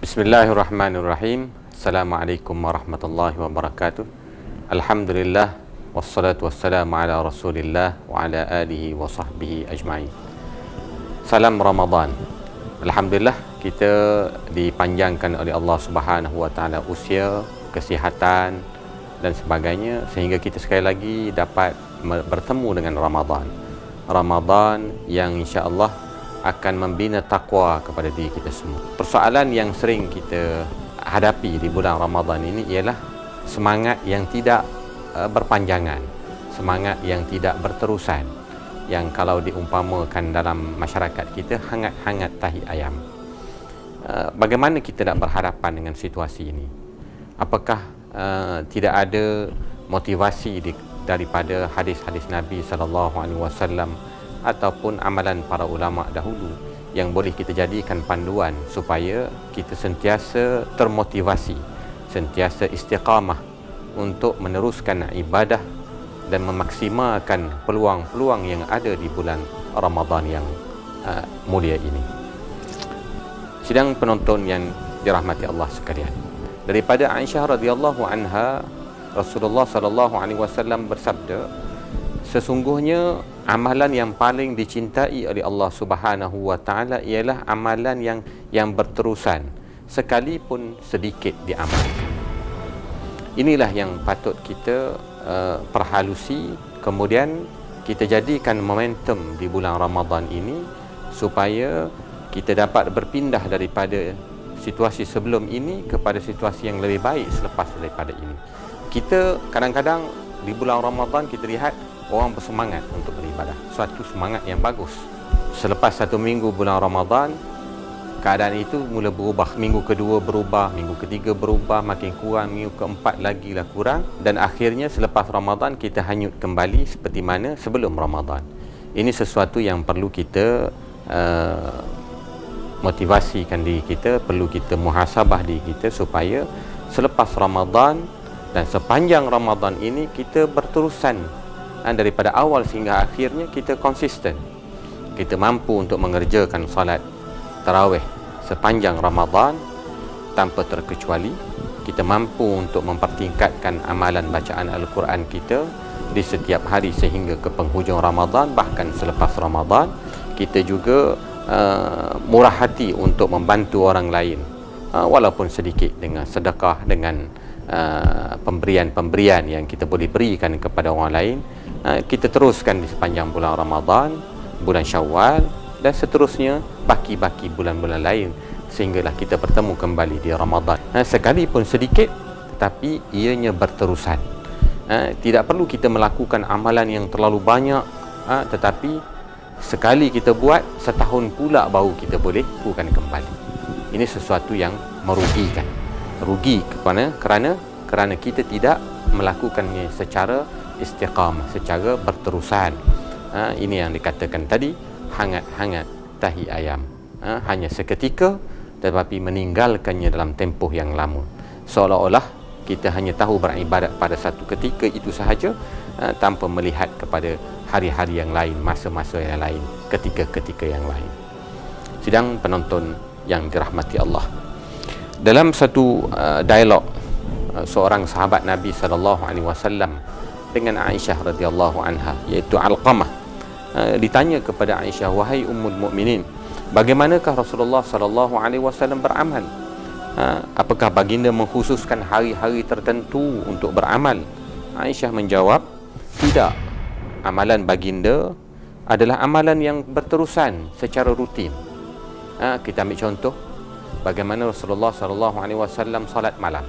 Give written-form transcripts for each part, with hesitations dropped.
Bismillahirrahmanirrahim. Assalamualaikum warahmatullahi wabarakatuh. Alhamdulillah wassalatu wassalamu ala Rasulillah wa ala alihi wa sahbihi ajma'in. Salam Ramadan. Alhamdulillah kita dipanjangkan oleh Allah Subhanahu wa taala usia, kesihatan dan sebagainya sehingga kita sekali lagi dapat bertemu dengan Ramadan. Ramadan yang insya-Allah akan membina takwa kepada diri kita semua. Persoalan yang sering kita hadapi di bulan Ramadan ini ialah semangat yang tidak berpanjangan, semangat yang tidak berterusan, yang kalau diumpamakan dalam masyarakat kita hangat-hangat tahi ayam. Bagaimana kita nak berhadapan dengan situasi ini? Apakah tidak ada motivasi daripada hadis-hadis Nabi SAW ataupun amalan para ulama dahulu yang boleh kita jadikan panduan supaya kita sentiasa termotivasi, sentiasa istiqamah untuk meneruskan ibadah dan memaksimalkan peluang-peluang yang ada di bulan Ramadan yang mulia ini. Sidang penonton yang dirahmati Allah sekalian, daripada Aisyah radhiyallahu anha, Rasulullah sallallahu alaihi wasallam bersabda, sesungguhnya amalan yang paling dicintai oleh Allah Subhanahu wa taala ialah amalan yang berterusan sekalipun sedikit diamalkan. Inilah yang patut kita perhalusi, kemudian kita jadikan momentum di bulan Ramadan ini supaya kita dapat berpindah daripada situasi sebelum ini kepada situasi yang lebih baik selepas daripada ini. Kita kadang-kadang di bulan Ramadan kita lihat orang bersemangat untuk beribadah, suatu semangat yang bagus. Selepas satu minggu bulan Ramadan, keadaan itu mula berubah. Minggu kedua berubah, minggu ketiga berubah, makin kurang, minggu keempat lagi lah kurang, dan akhirnya selepas Ramadan kita hanyut kembali seperti mana sebelum Ramadan. Ini sesuatu yang perlu kita motivasikan diri kita, perlu kita muhasabah diri kita supaya selepas Ramadan dan sepanjang Ramadan ini kita berterusan daripada awal sehingga akhirnya kita konsisten. Kita mampu untuk mengerjakan salat tarawih sepanjang Ramadan tanpa terkecuali. Kita mampu untuk mempertingkatkan amalan bacaan Al-Quran kita di setiap hari sehingga ke penghujung Ramadan. Bahkan selepas Ramadan kita juga murah hati untuk membantu orang lain, walaupun sedikit, dengan sedekah, dengan pemberian-pemberian yang kita boleh berikan kepada orang lain. Kita teruskan di sepanjang bulan Ramadan, bulan Syawal dan seterusnya baki-baki bulan-bulan lain sehinggalah kita bertemu kembali di Ramadan. Sekalipun sedikit tetapi ianya berterusan. Tidak perlu kita melakukan amalan yang terlalu banyak, tetapi sekali kita buat, setahun pula baru kita boleh lakukan kembali. Ini sesuatu yang merugikan. Rugi kerana kita tidak melakukannya secara istiqamah, secara berterusan. Ini yang dikatakan tadi, hangat-hangat tahi ayam. Hanya seketika tetapi meninggalkannya dalam tempoh yang lama. Seolah-olah kita hanya tahu beribadat pada satu ketika itu sahaja, tanpa melihat kepada hari-hari yang lain, masa-masa yang lain, ketika-ketika yang lain. Sidang penonton yang dirahmati Allah, dalam satu dialog seorang sahabat Nabi SAW dengan Aisyah radhiyallahu anha, iaitu Alqamah, ditanya kepada Aisyah, wahai ummul mukminin, bagaimanakah Rasulullah SAW beramal? Apakah baginda mengkhususkan hari-hari tertentu untuk beramal? Aisyah menjawab, tidak. Amalan baginda adalah amalan yang berterusan secara rutin. Kita ambil contoh bagaimana Rasulullah SAW salat malam.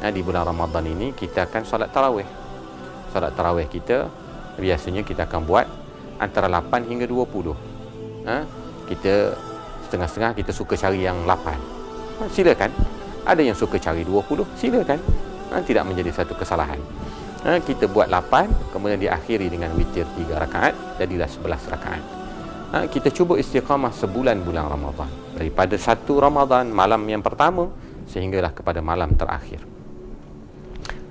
Di bulan Ramadan ini kita akan salat tarawih. Salat tarawih kita biasanya kita akan buat antara 8 hingga 20. Kita setengah-setengah, kita suka cari yang 8. Silakan. Ada yang suka cari 20, silakan. Tidak menjadi satu kesalahan. Kita buat 8, kemudian diakhiri dengan witir 3 rakaat, jadilah 11 rakaat. Kita cuba istiqamah sebulan bulan Ramadan, daripada 1 Ramadan malam yang pertama sehinggalah kepada malam terakhir.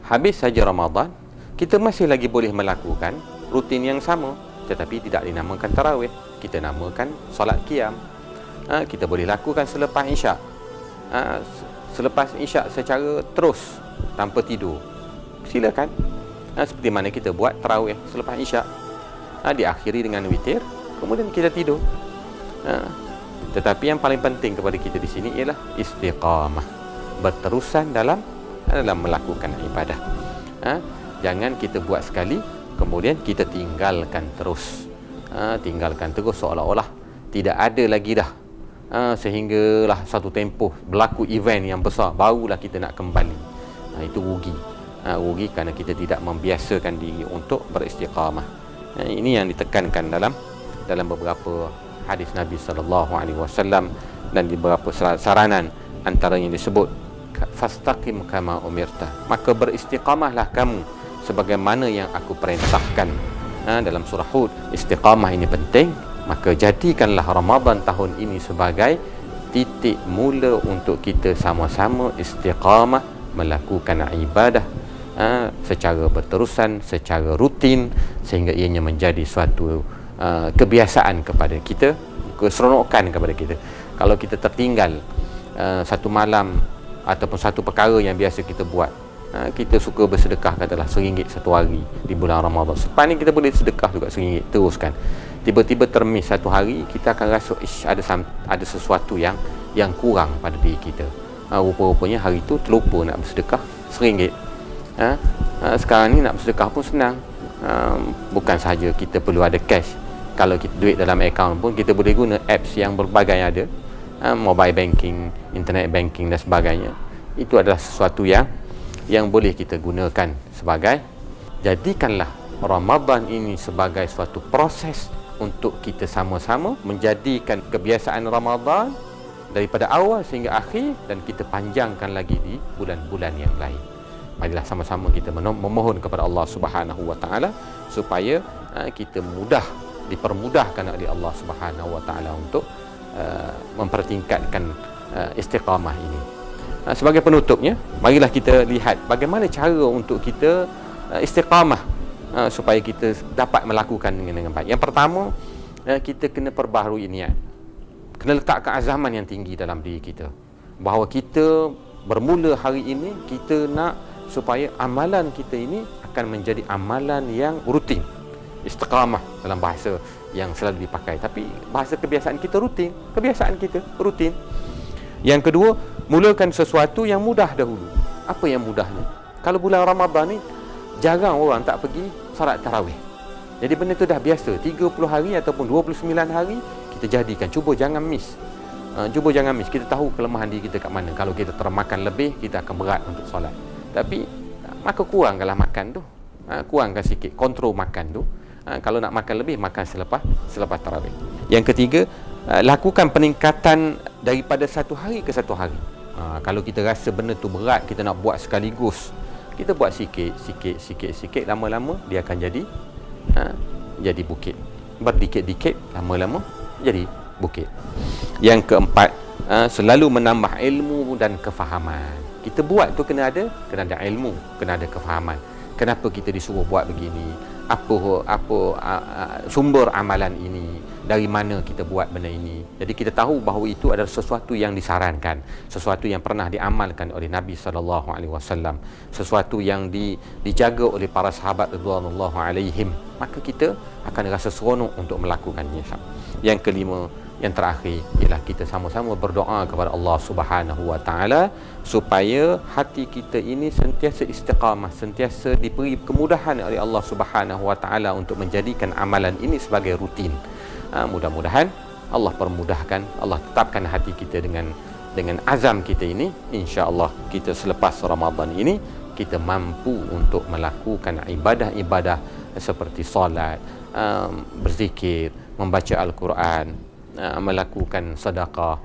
Habis saja Ramadan, kita masih lagi boleh melakukan rutin yang sama, tetapi tidak dinamakan tarawih, kita namakan solat qiyam. Kita boleh lakukan selepas Isyak. selepas isyak secara terus tanpa tidur, silakan. Seperti mana kita buat tarawih selepas isyak, diakhiri dengan witir, kemudian kita tidur. Tetapi yang paling penting kepada kita di sini ialah istiqamah, berterusan dalam melakukan ibadah. Jangan kita buat sekali kemudian kita tinggalkan terus, seolah-olah tidak ada lagi dah, sehinggalah satu tempoh berlaku event yang besar barulah kita nak kembali. Itu rugi. Rugi kerana kita tidak membiasakan diri untuk beristiqamah. Ini yang ditekankan dalam beberapa hadis Nabi SAW dan di beberapa saranan, antaranya disebut fastaqim kama umirta, maka beristiqamahlah kamu sebagaimana yang aku perintahkan. Dalam surah Hud, istiqamah ini penting, maka jadikanlah Ramadan tahun ini sebagai titik mula untuk kita sama-sama istiqamah melakukan ibadah secara berterusan, secara rutin, sehingga ianya menjadi suatu kebiasaan kepada kita, keseronokan kepada kita. Kalau kita tertinggal satu malam ataupun satu perkara yang biasa kita buat, kita suka bersedekah katalah RM1 satu hari di bulan Ramadan, selepas ni kita boleh sedekah juga RM1 teruskan. Tiba-tiba termis satu hari, kita akan rasa ada sesuatu yang kurang pada diri kita. Rupa-rupanya hari itu terlupa nak bersedekah RM1. Sekarang ni nak bersedekah pun senang. Bukan sahaja kita perlu ada cash, kalau kita duit dalam akaun pun kita boleh guna apps yang berbagai ada, mobile banking, internet banking dan sebagainya. Itu adalah sesuatu yang boleh kita gunakan sebagai, jadikanlah Ramadan ini sebagai suatu proses untuk kita sama-sama menjadikan kebiasaan Ramadan daripada awal sehingga akhir, dan kita panjangkan lagi di bulan-bulan yang lain. Marilah sama-sama kita memohon kepada Allah Subhanahu wa taala supaya kita dipermudahkan oleh Allah Subhanahu wa taala untuk mempertingkatkan istiqamah ini. Sebagai penutupnya, marilah kita lihat bagaimana cara untuk kita istiqamah supaya kita dapat melakukan dengan baik. Yang pertama, kita kena perbaharui niat. Kena letakkan azaman yang tinggi dalam diri kita, bahawa kita bermula hari ini, kita nak supaya amalan kita ini akan menjadi amalan yang rutin. Istiqamah dalam bahasa yang selalu dipakai, tapi bahasa kebiasaan kita rutin. Yang kedua, mulakan sesuatu yang mudah dahulu. Apa yang mudahnya? Kalau bulan Ramadan ni jarang orang tak pergi solat tarawih. Jadi benda tu dah biasa. 30 hari ataupun 29 hari kita jadikan. Cuba jangan miss. Kita tahu kelemahan diri kita kat mana. Kalau kita termakan lebih, kita akan berat untuk solat. Tapi maka kurangkanlah makan tu. Kurangkan sikit, kontrol makan tu. Kalau nak makan lebih, makan selepas tarawih. Yang ketiga, lakukan peningkatan daripada satu hari ke satu hari. Kalau kita rasa benda tu berat, kita nak buat sekaligus, kita buat sikit, lama-lama dia akan jadi bukit. Berdikit-dikit, lama-lama jadi bukit. Yang keempat, selalu menambah ilmu dan kefahaman. Kita buat tu kena ada ilmu, kena ada kefahaman. Kenapa kita disuruh buat begini? Apa sumber amalan ini? Dari mana kita buat benda ini? Jadi kita tahu bahawa itu adalah sesuatu yang disarankan, sesuatu yang pernah diamalkan oleh Nabi SAW, sesuatu yang dijaga oleh para sahabat radhiyallahu alaihim. Maka kita akan rasa seronok untuk melakukannya. Yang kelima, yang terakhir, ialah kita sama-sama berdoa kepada Allah Subhanahu wa taala supaya hati kita ini sentiasa istiqamah, sentiasa diberi kemudahan oleh Allah Subhanahu wa taala untuk menjadikan amalan ini sebagai rutin. Mudah-mudahan Allah permudahkan, Allah tetapkan hati kita dengan azam kita ini. Insya-Allah kita selepas Ramadan ini kita mampu untuk melakukan ibadah-ibadah seperti solat, berzikir, membaca Al-Quran, melakukan sedekah,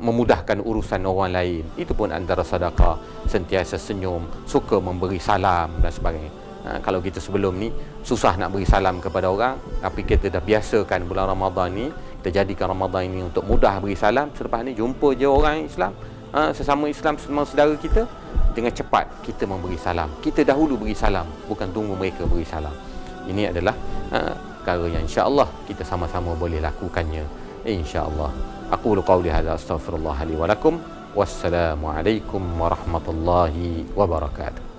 memudahkan urusan orang lain. Itu pun antara sedekah. Sentiasa senyum, suka memberi salam dan sebagainya. Kalau kita sebelum ni susah nak beri salam kepada orang, tapi kita dah biasakan bulan Ramadan ni, kita jadikan Ramadan ini untuk mudah beri salam. Selepas ni jumpa je orang Islam, sesama Islam, sesama saudara kita, dengan cepat kita memberi salam. Kita dahulu beri salam, bukan tunggu mereka beri salam. Ini adalah perkara yang insya-Allah kita sama-sama boleh lakukannya, insya-Allah. Aqulu qawli hadza, astaghfirullah li wa lakum Wassalamualaikum warahmatullahi wabarakatuh.